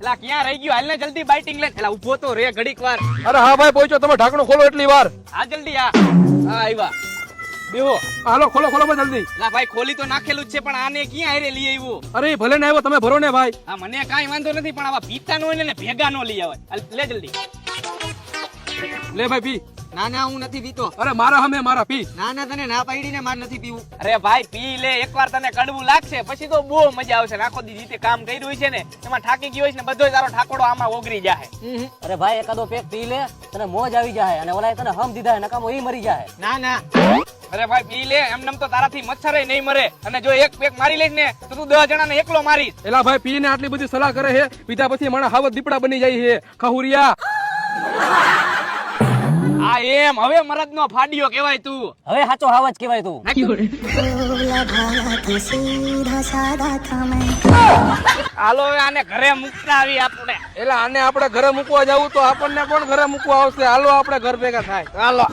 એલા ક્યાં રહી ગયો? હાલ ને જલ્દી બાઇટિંગ લે. એલા ઊભો તો રે ઘડીક વાર. અરે હા ભાઈ પહોંચો, તમે ઢાંકણું ખોલો એટલી વાર. આ જલ્દી આ આવ્યા. બેહો. હાલો ખોલો ખોલો ભાઈ જલ્દી. એલા ભાઈ ખોલી તો નાખેલું જ છે, પણ આને ક્યાં હારે લઈ આવ્યો? અરે ભલે ને આવ્યો, તમે ભરો ને ભાઈ. હા મને કાંઈ વાંધો નથી, પણ આવા પીતા નો હોય ને ભેગા નો લઈ આવે. હાલ, લે જલ્દી. લે ભાઈ પી. ના ના હું નથી પીતો. અરે મારા હમે મારા પી. ના ના તને ના પાડી ને માર નથી પીવું. અરે ભાઈ પી લે, એકવાર તને કડવું લાગશે પછી તો બહુ મજા આવશે. આખો દી રીતે કામ કર્યું હોય છે ને એમાં થાકી ગયો હોય ને બધો તારો ઠાકોડો આમાં ઓગરી જાય. અરે ભાઈ એકાદો પેક પી લે, તને મોજ આવી જાય અને ઓલાએ તને હમ દીધા નકામો ઈ મરી જાય. ના ના અરે ભાઈ પી લે, એમનેમ તો તારાથી મચ્છર નહીં મરે. અને જો એક પેક મારી લઈશ ને તો તું 10 જણાને એકલો મારીશ. એલા ભાઈ પીને આટલી બધી સલાહ કરે છે, પીધા પછી માણા હાવત દીપડા બની જાય છે. ખહુરિયા આ એમ હવે મરદ નો ફાડ્યો કહેવાય તું. હવે સાચો હાવજ કહેવાય તું. હાલો હવે આને ઘરે મૂકતા આવી આપણે. એલા આને આપણે ઘરે મૂકવા જવું તો આપણને કોણ ઘરે મૂકવા આવશે? હાલો આપણે ઘર ભેગા થાય. હાલો.